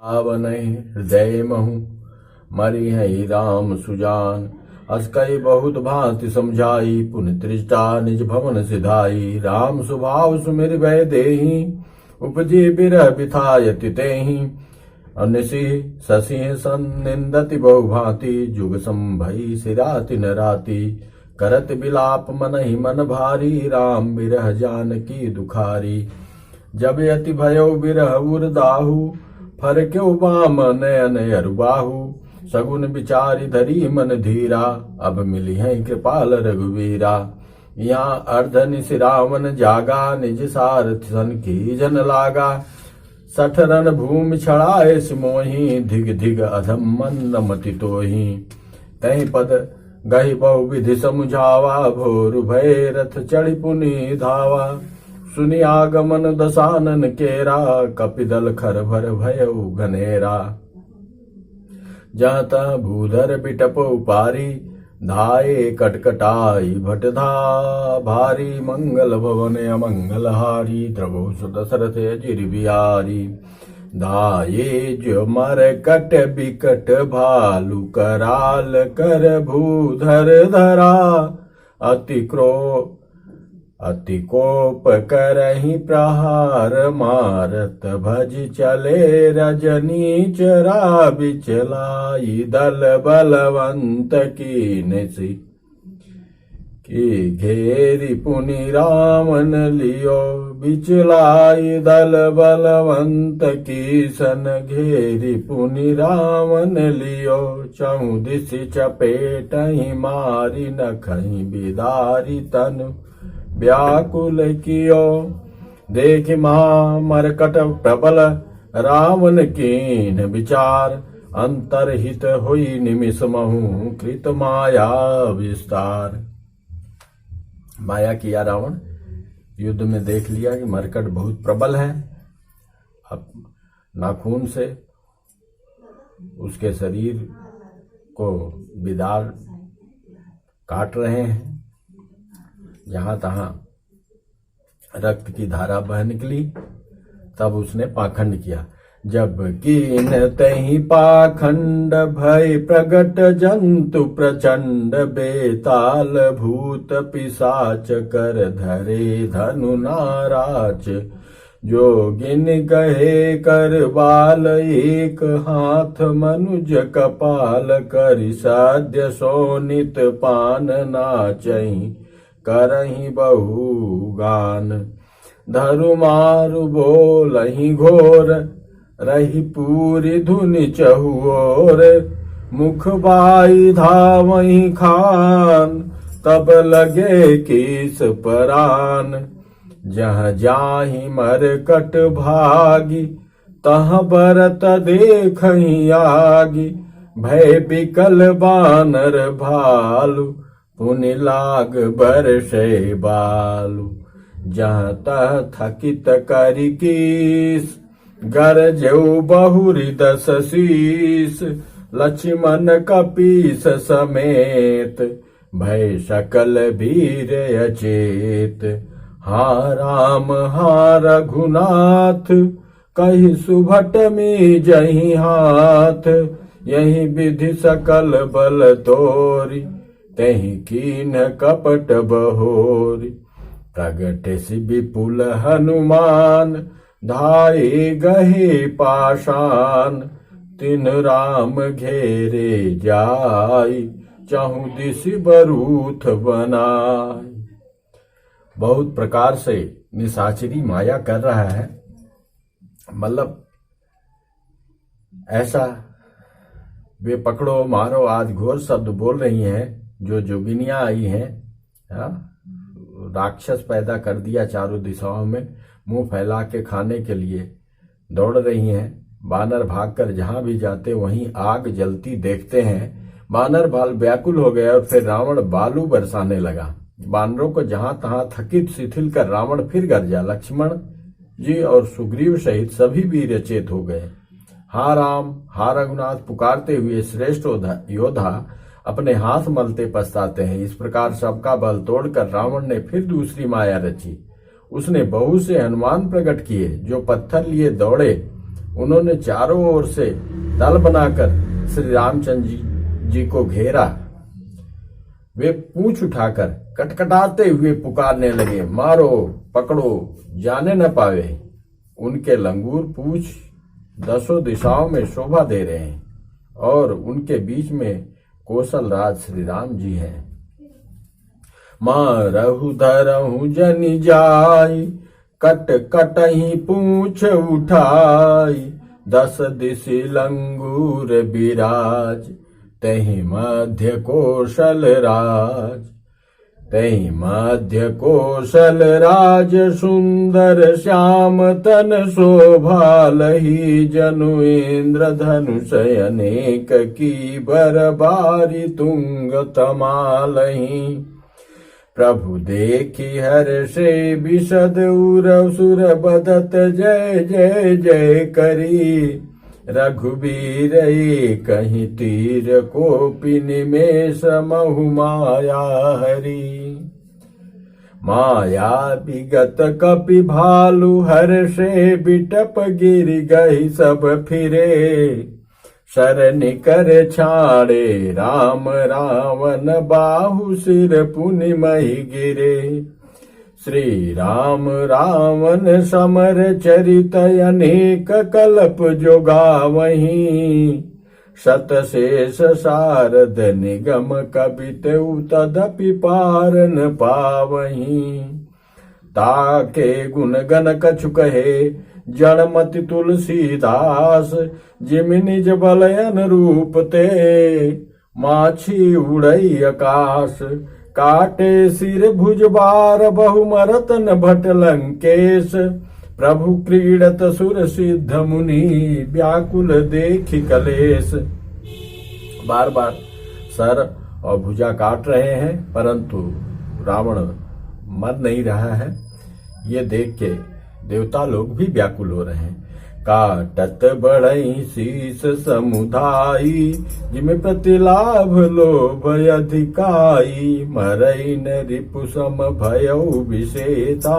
आवन हृदय महु मरि है राम सुजान। अस कई बहुत भांति समझाई पुन त्रिष्टा निज भवन सिधाई। राम स्वभाव सुमिर भय देहि उपजी बिरह बिथायति तेहि। अनिसि ससिह सन्निंदति बहु भांति जुग संभई सिराति न राति। करत बिलाप मन ही मन भारी राम बिरह जानकी दुखारी। जब यति भयो बिरह उरदाहु फर क्यों बाम नयन अरुबाहु। सगुन विचारी धरी मन धीरा अब मिली है कृपाल रघुवीरा। यहाँ अर्धनिश रावण जागा निज सारथ सन की जन लागा। सठ रन भूमि छड़ाए सिमोही धिग धिग अधम मन मति तोही। तहि पद गहि बहु विधि समुझावा भोर भय रथ चढ़ी पुनि धावा। सुनि आगमन दसानन केरा कपिदल खर भर भयउ घनेरा। जहाँ तहाँ भूधर बिटप उपारी धाये कटकटाई भटधा भारी। मंगल भवन अमंगल हारी द्रवो दशरथ अजिर बिहारी। धाये जो मर कट बिकट भालू कराल कर भूधर धरा। अति कोप करहि प्रहार मारत भज चले रजनी चरा बिचलाई। दल बलवंत कीनसी की घेरी पुनि रामन लियो बिचलाई। दल बलवंत की सन घेरी पुनि रामन लियो। चहु दिशि चपेटहि मारी नखहि बिदारी तनु व्याकुल कियो। देख महामरकट प्रबल रावण कीन विचार। अंतरहित हुई निमिष महु कृत माया विस्तार। माया किया रावण, युद्ध में देख लिया कि मरकट बहुत प्रबल है। अब नाखून से उसके शरीर को बिदार काट रहे हैं। जहां तहां रक्त की धारा बह निकली। तब उसने पाखंड किया। जब कीन तहि पाखंड भय प्रगट जंतु प्रचंड। बेताल भूत पिशाच कर धरे धनु नाराच। जोगिन गहे कर बाल एक हाथ मनुज कपाल। करि साध्य सोनित पान नाचहि करहि बहु गान। धरु मारु बोलहि घोर रही पूरी धुनि चहुओर। मुख बाई धावहि खान तब लगे कीस परान। जहाँ जाहि मरकट भागी तहाँ बरत देखहि आगी। भय बिकल बानर भालू पुनि लाग बरसे बालू। जहाँ तह थकित करि कीस गरजऊ बहुरी दस शीस। लक्ष्मण कपीस समेत भय सकल वीर अचेत। हा राम हा रघुनाथ कहि सुभट में जहि हाथ। यही विधि सकल बल तोरी तहि कीन कपट बहोरी। प्रगट सि विपुल हनुमान धाये गहे पाषाण। तिन राम घेरे जाई चहु दिशि बरूथ बनाई। बहुत प्रकार से निशाचरी माया कर रहा है। मतलब ऐसा वे पकड़ो मारो आज घोर शब्द बोल रही हैं। जो जोगिनियां आई हैं, राक्षस पैदा कर दिया चारों दिशाओं में। मुंह फैला के खाने के लिए दौड़ रही हैं। बानर भागकर जहां भी जाते वहीं आग जलती देखते हैं। बानर बाल व्याकुल हो गए और फिर रावण बालू बरसाने लगा। बानरों को जहां तहां थकित शिथिल कर रावण फिर गरजा। लक्ष्मण जी और सुग्रीव सहित सभी वीर अचेत हो गए। हा राम हा रघुनाथ पुकारते हुए श्रेष्ठ योद्धा अपने हाथ मलते पछताते हैं। इस प्रकार सबका बल तोड़कर रावण ने फिर दूसरी माया रची। उसने बहु से हनुमान प्रकट किए जो पत्थर लिए दौड़े उन्होंने चारों ओर से दल बनाकर श्री रामचंद्र जी को घेरा। वे पूंछ उठाकर कटकटाते हुए पुकारने लगे, मारो पकड़ो, जाने न पावे। उनके लंगूर पूंछ 10 दिशाओं में शोभा दे रहे हैं और उनके बीच में कौशल राज श्री राम जी हैं। मारहु धरहु जनि जाई, कट कटही पूंछ उठाई। 10 दिशि लंगूर बिराज, तहि मध्य कौशल राज। तहि मध्य कौशल राज, सुंदर श्याम तन शोभा लही। जनु इंद्र धनुष अनेक की बरबारी, तुंग तमालही। प्रभु देखी हर्षे विशद उर सुर बदत, जय जय जय करी। रघुबीर कहीं तीर कोपि निमेष, महु माया हरि। माया विगत कपि भालु, हर्षे बिटप गिर गई सब फिरे। शरण कर छाड़े राम रावण, बाहु सिर पुनि महि गिरे। श्री राम रावण समर चरित, अनेक कल्प जो गावहीं। शतशेष शारद निगम, कबितउ तदपि पार न पावहीं। ताके गुण गण कछु कहे, जड़मति तुलसीदास। जिम निज बलयन रूप ते, माछी उड़ई आकाश। काटे सिर भुजबार, बहु मरत न भट लंकेश। प्रभु क्रीडत सुर सिद्ध मुनि, व्याकुल देखि कलेश। बार बार सर और भुजा काट रहे हैं, परंतु रावण मर नहीं रहा है। ये देख के देवता लोग भी व्याकुल हो रहे हैं। काटत बढ़ई शीस समुदायी, जिम प्रतिलाभ लोभ अधिकाई। मरई न रिपु सम भयउ विषेता,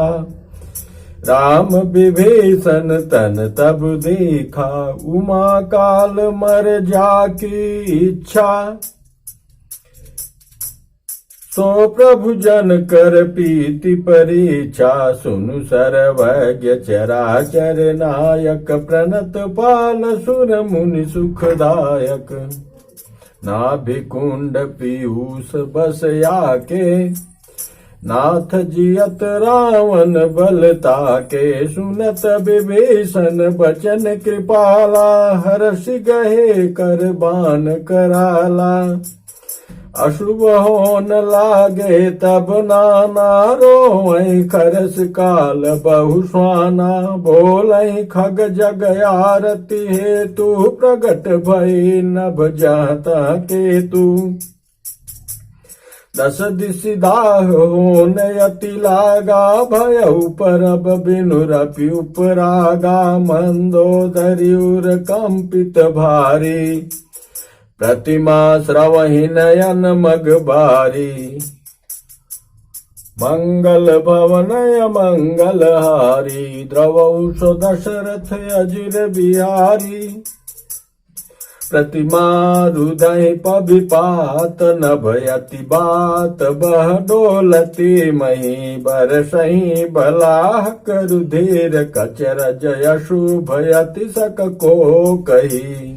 राम विभीषण तन तब देखा। उमा काल मर जाकी इच्छा, सो प्रभु जन कर पीति परीक्षा। सुनु सर्वज्ञ चराचर नायक, प्रणत पाल सुर मुनि सुखदायक। नाभि कुंड पीयूष बस आके, नाथ जियत रावण बलता के। सुनत विभीषण बचन कृपाला, हर्षि गहे कर बान कराला। अशुभ होन लागे तब नाना, रोवै खरस काल बहु स्वाना। बोलै खग जग आरती हेतु, प्रगट भई नभ जाता केतु। 10 दिशि दाह होन अति लागा, भयउ परब बिनु रपि उपरागा। मंदोदरी उर कंपित भारी, प्रतिमा श्रवहि नयन मग बारी। मंगल भवन मंगल हारी, द्रवौ सो दशरथ अजिर बिहारी। प्रतिमा हृदय पविपात, नभ अति बात बह डोलती मही। बरसहि बलाहक रुधिर, कचर जय शुभ अति सक को कही।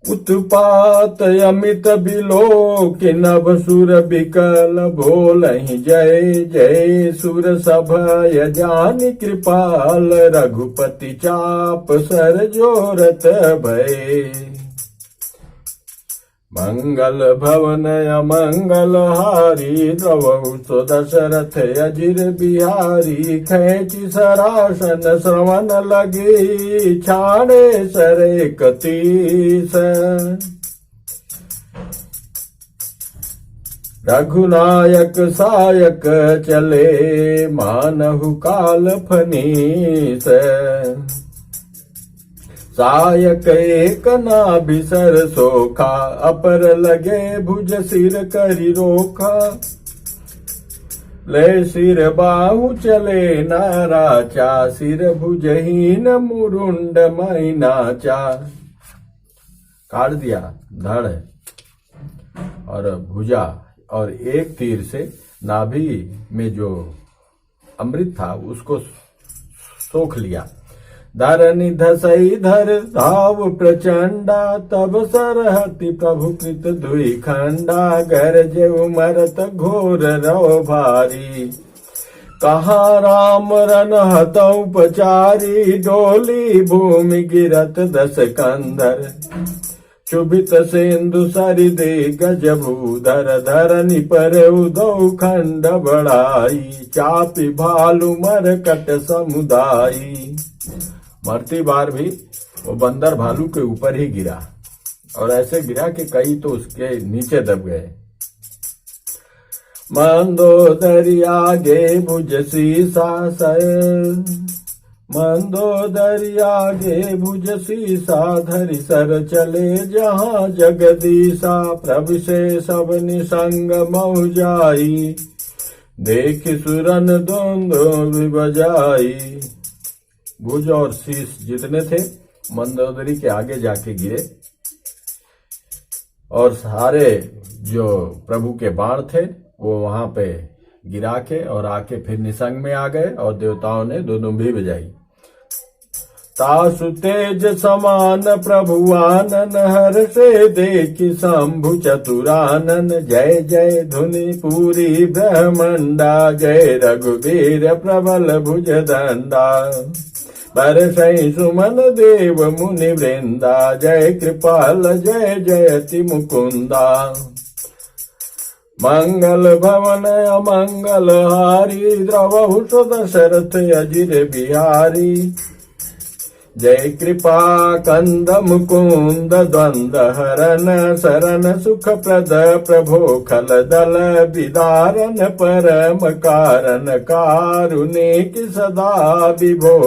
उत्पात अमित बिलोक, नभ सुर बिकल बोलहि जय जय। सुर सभय जानि कृपाल, रघुपति चाप सर जोरत भय। मंगल भवन अमंगल हारी, द्रवौ सो दशरथ अजिर बिहारी। खैची सरासन श्रवण लगी, छाड़े सरे कतीस। रघुनायक सायक चले, मानहु काल फनीस। सायक एक नाभिसर सोखा, अपर लगे भुज सिर करि रोखा। ले सिर बाहु चले नाराचा, सिर भुजहीन मुरुंड मैनाचा। काट दिया धड़ और भुजा, और एक तीर से नाभि में जो अमृत था उसको सोख लिया। धरनी धसई धर धाव प्रचंडा, तब सरहति प्रभु कृत दुई खंडा। गरजे उमरत घोर रव भारी, कहाँ राम रन हतौ पचारी। डोली भूमि गिरत दस कंधर, शुभित सिंधु सरिदे गजभूधर। धरनी पर उदौ खंड बढ़ाई, चापी भालू मरकट समुदायी। मरती बार भी वो बंदर भालू के ऊपर ही गिरा, और ऐसे गिरा कि कई तो उसके नीचे दब गए। मंदोदरिया गे भुज सीसा मंदोदरिया गे भुज सीसा। धरि सर चले जहाँ जगदीशा, प्रभु से सब निसंग मऊ जाई। देख सुरन द्वंद्व बजाई। भुज और शीश जितने थे मंदोदरी के आगे जाके गिरे, और सारे जो प्रभु के बाण थे वो वहां पे गिरा के और आके फिर निसंग में आ गए, और देवताओं ने दुदुम्भी बजाई। तासु तेज समान प्रभु आनन, हर से देखी शंभु चतुरानन। जय जय धुनि पूरी ब्रह्मंडा, जय रघुवीर प्रबल भुज दंडा। बरसई सुमन देव मुनि वृंदा, जय कृपाल जय जयति मुकुंदा। मंगल भवन अमंगल हारी, द्रवहु दशरथ अजिर बिहारी। जय कृपा कंद मुकुंद द्वंद हरन, शरण सुख प्रद प्रभो खल दल। विदारन परम कारण, कारुणिक सदा विभो।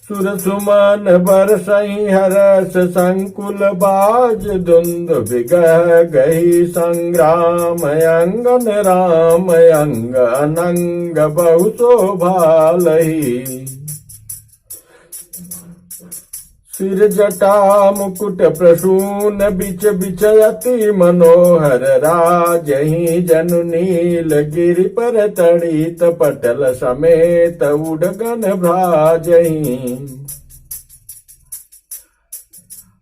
सुर सुमन बरसई हरस संकुल, बाज दुंद विगह गई संग्राम। अंगन राम अंग अनंग, बहु शोभालही। सिर जटा मुकुट प्रसून, बिच बिच अति मनोहर। राजहि जनु नील गिरि पर तड़ित, पटल समेत उडगन भ्राजहि।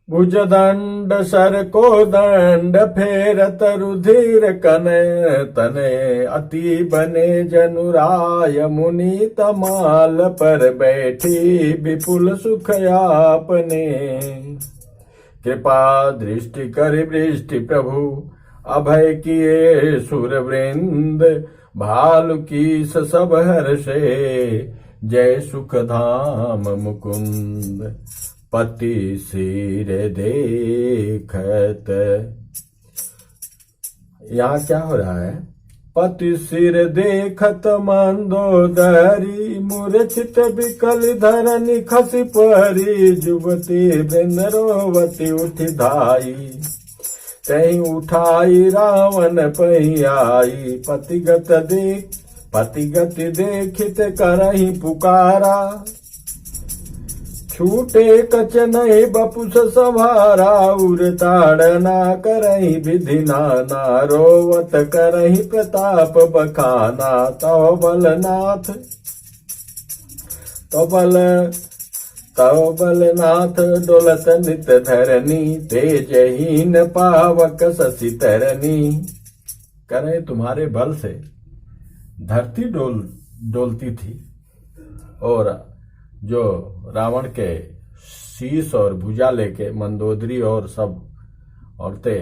भुज दंड सर को दंड, फेरत रुधिर कनय तनय। अति बने जनुराय मुनि, तमाल पर बैठी विपुल सुख आपने। कृपा दृष्टि कर वृष्टि प्रभु, अभय किए सुर वृंद। भालु की सब हर्षे, जय सुख धाम मुकुंद। पति सिर देखत, यहाँ क्या हो रहा है? पति सिर देखत मंदोदरी, मूर्छित विकल धरनी खसी परी। जुवती वृंदरोवती उठी धाई, तही उठाई रावण पहियाई। पतिगत देखित करही पुकारा, छूटे कच नहीं बपुस संभारा। उरताड़ना करही विधि नाना, रोवत करही प्रताप बखाना। तव बलनाथ डोलत नित धरनी, तेजहीन पावक शशि तरनी। करे तुम्हारे बल से धरती डोलती थी, और जो रावण के शीश और भुजा लेके मंदोदरी और सब औरतें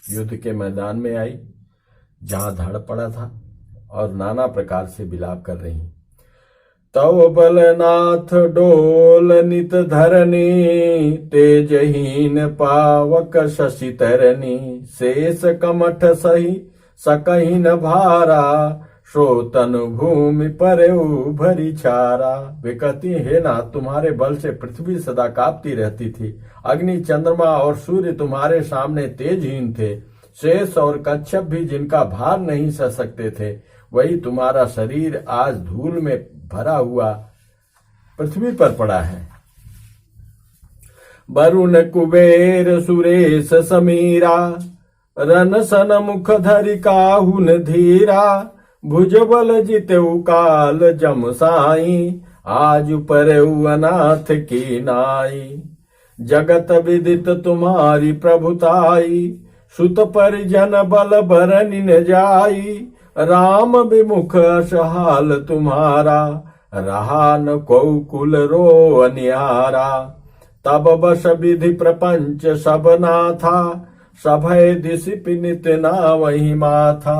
युद्ध के मैदान में आई, जहां धड़ पड़ा था, और नाना प्रकार से विलाप कर रही। तव बलनाथ डोल नित धरनी, तेजहीन पावक शशि तरनी। शेष कमठ सही सकही न भारा, श्रोतन भूमि पर भरी छारा। वे कहती हे नाथ, तुम्हारे बल से पृथ्वी सदा कांपती रहती थी। अग्नि चंद्रमा और सूर्य तुम्हारे सामने तेजहीन थे। शेष और कच्छप भी जिनका भार नहीं सह सकते थे, वही तुम्हारा शरीर आज धूल में भरा हुआ पृथ्वी पर पड़ा है। वरुण कुबेर सुरेश समीरा, रन सन मुख धरि काहुन धीरा, भुजबल जितेउ काल जम साई, आज परऊ अनाथ की नाई। जगत विदित तुम्हारी प्रभुताई, सुत परिजन बल बरनि न जाई, राम विमुख असहाल तुम्हारा, रहा न को कुल रो अनिहारा। तब बस विधि प्रपंच सब नाथा, सभय दिश पिनित ना वही माथा।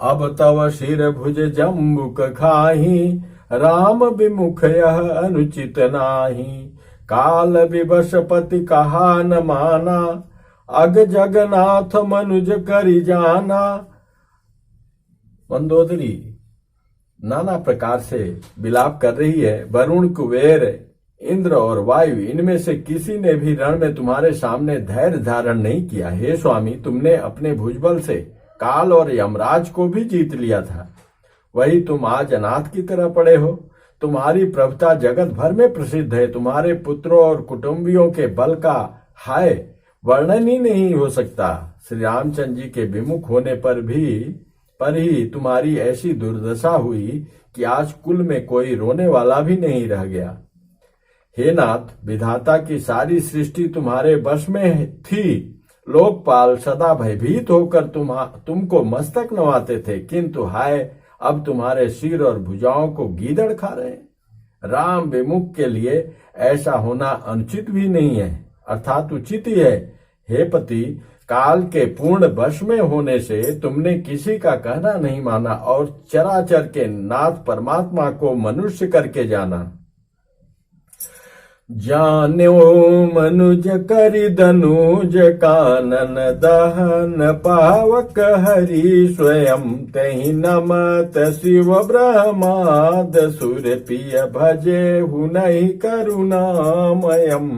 अब तव शिर भुज जम्बुक खाही, राम विमुख यह अनुचित नाही। काल विवश पति कहा न माना, अग जगन्नाथ मनुज करि जाना। मंदोदरी नाना प्रकार से विलाप कर रही है। वरुण कुबेर इंद्र और वायु, इनमें से किसी ने भी रण में तुम्हारे सामने धैर्य धारण नहीं किया। हे स्वामी, तुमने अपने भुजबल से काल और यमराज को भी जीत लिया था, वही तुम आज अनाथ की तरह पड़े हो। तुम्हारी प्रभुता जगत भर में प्रसिद्ध है। तुम्हारे पुत्रों और कुटुंबियों के बल का हाय वर्णन ही नहीं हो सकता। श्री रामचंद्र जी के विमुख होने पर ही तुम्हारी ऐसी दुर्दशा हुई कि आज कुल में कोई रोने वाला भी नहीं रह गया। हे नाथ, विधाता की सारी सृष्टि तुम्हारे वश में थी। लोकपाल सदा भयभीत होकर तुमको मस्तक नवाते थे, किंतु हाय अब तुम्हारे सिर और भुजाओं को गीदड़ खा रहे हैं। राम विमुख के लिए ऐसा होना अनुचित भी नहीं है, अर्थात उचित ही है। हे पति, काल के पूर्ण वश में होने से तुमने किसी का कहना नहीं माना और चराचर के नाथ परमात्मा को मनुष्य करके जाना। जान्यो मनुज करि दनुज कानन, दहन पावक हरि स्वयं, तहि नमत शिव ब्रह्माद सुर पिय भजे हुनहि करुणामयम।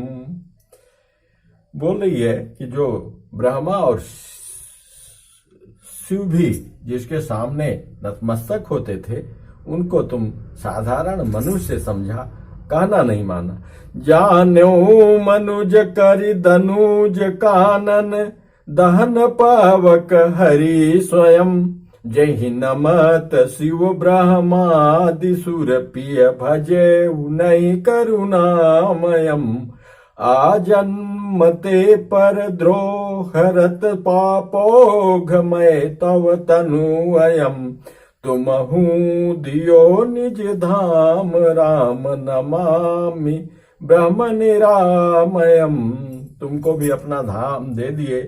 बोल रही है कि जो ब्रह्मा और शिव भी जिसके सामने नतमस्तक होते थे, उनको तुम साधारण मनुष्य समझा, कहना नहीं माना। जान्यो मनुज करि दनुज कानन, दहन पावक हरि स्वयं, जहि नमत शिव ब्रह्मादि सुर पिय भजे हुनहि करुणामयम। आजन्मते पर द्रोहरत पापोघमय तव तनु अयम, तुमहु दियो निज धाम, राम नमामि ब्रह्म निरामयम। तुमको भी अपना धाम दे दिए,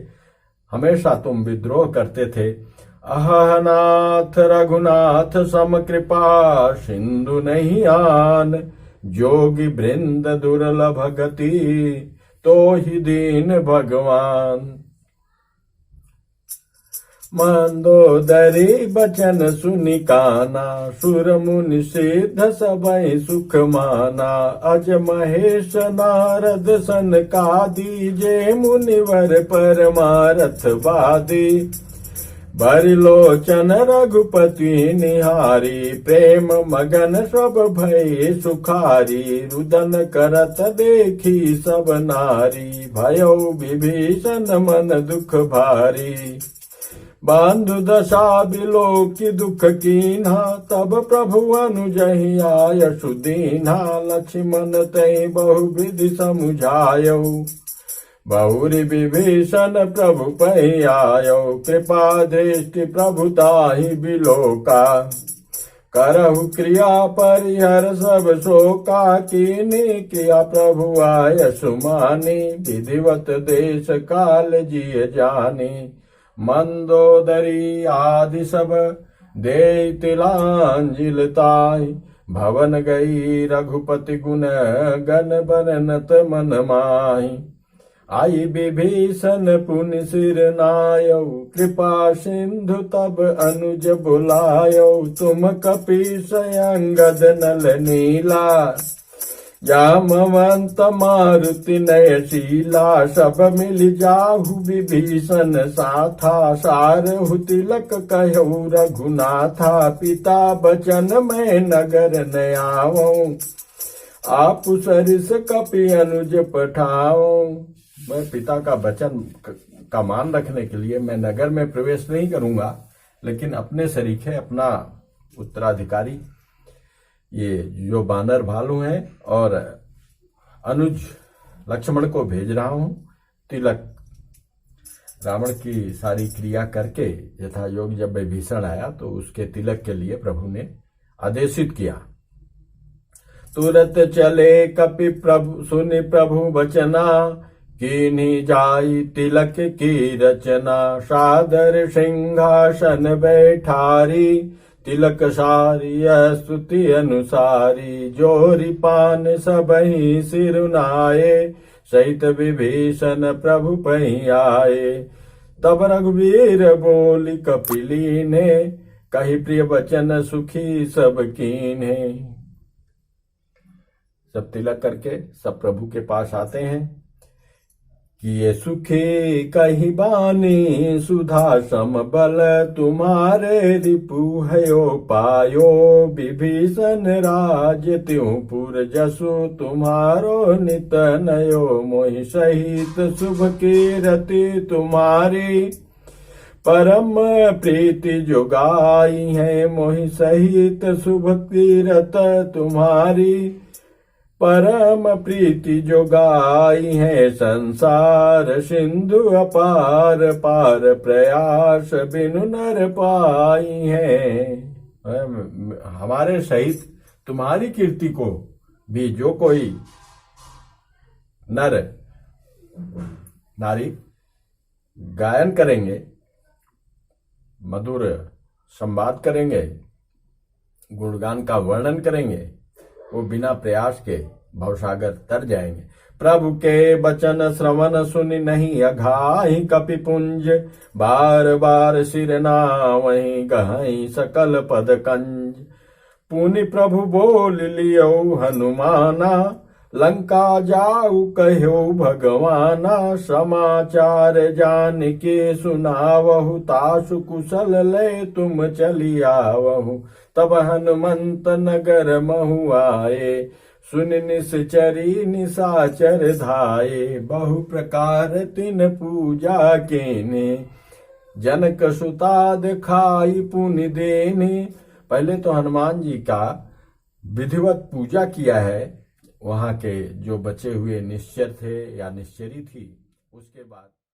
हमेशा तुम विद्रोह करते थे। अहनाथ रघुनाथ सम कृपा सिंधु नहीं आन, जोगी वृंद दुर्लभ गति तो ही दीन भगवान। मंदोदरी बचन सुनि काना, सुर मुनि सिद्ध सबहि सुख माना। अज महेश नारद सनकादि, जे मुनिवर परमारथ वादी। बरिलोचन रघुपति निहारी, प्रेम मगन सब भय सुखारी। रुदन करत देखी सब नारी, भयो विभीषण मन दुख भारी। बांधु दशा बिलोकि दुख कीन्हा, तब प्रभु अनुजहि आयसु दीन्हा। लक्ष्मण तै बहुविधि समुझायो, बहुरी विभीषण प्रभु पै आयो। कृपा दृष्टि प्रभु ताहि बिलोका, करहु क्रिया परिहर सब शोका। कीन्ही क्रिया प्रभु आयसु मानी, विधिवत देश काल जिय जानी। मंदोदरी आदि सब दे तिलांजिल ताई, भवन गई रघुपति गुण गण बननत मन माही। आई विभीषण पुनि सिर नायो, कृपा सिंधु तब अनुज बुलायो। तुम कपि स्वयं गद नल नीला, जामवंत मारुति नयशीला सब मिल जाहु विभीषण साथा सारहु तिलक कहु रघुनाथा पिता बचन मैं नगर न आवऊं आप सरिस कपि अनुज पठाऊं। मैं पिता का वचन का मान रखने के लिए मैं नगर में प्रवेश नहीं करूंगा, लेकिन अपने सरीखे अपना उत्तराधिकारी ये जो बानर भालू हैं और अनुज लक्ष्मण को भेज रहा हूं। तिलक रावण की सारी क्रिया करके यथा योग जब विभीषण आया तो उसके तिलक के लिए प्रभु ने आदेशित किया। तुरत चले कपि प्रभु सुनि प्रभु वचना कीन्ही जाई तिलक की रचना सादर सिंहासन बैठारी तिलक सारी स्तुति अनुसारी जोरी पान सबहि सिरुनाए सहित विभीषण प्रभु पहि आए। तब रघुवीर बोली कपिली ने कही प्रिय वचन सुखी सब कीन्हे। सब तिलक करके सब प्रभु के पास आते हैं कि ये सुखी कही बानी सुधा सम बल तुम्हारे रिपु हयो पायो विभीषण राज त्यों पुर जसु तुम्हारो नित नयो मोहि सहित शुभ कीरति तुम्हारी परम प्रीति जो गाई है मोहि सहित शुभ कीरत तुम्हारी परम प्रीति जो गाई है संसार सिंधु अपार पार प्रयास बिनु नर पाई है। हमारे सहित तुम्हारी कीर्ति को भी जो कोई नर नारी गायन करेंगे, मधुर संवाद करेंगे, गुणगान का वर्णन करेंगे, वो बिना प्रयास के भवसागर तर जाएंगे। प्रभु के वचन श्रवण सुनि नहीं अघाहि कपिपुंज बार बार सिर नावहि गहहि सकल पद कंज। पुनि प्रभु बोल लियो हनुमाना लंका जाऊ कहो भगवाना समाचार जान के सुनावहु तासु कुशल ले तुम चली आवहु। तब हनुमंत नगर महु आए सुन निश्चरी निशाचर धाये बहु प्रकार तिन पूजा केने जनक सुता दिखाई पुनि देने। पहले तो हनुमान जी का विधिवत पूजा किया है, वहां के जो बचे हुए निश्चर थे या निश्चरी थी, उसके बाद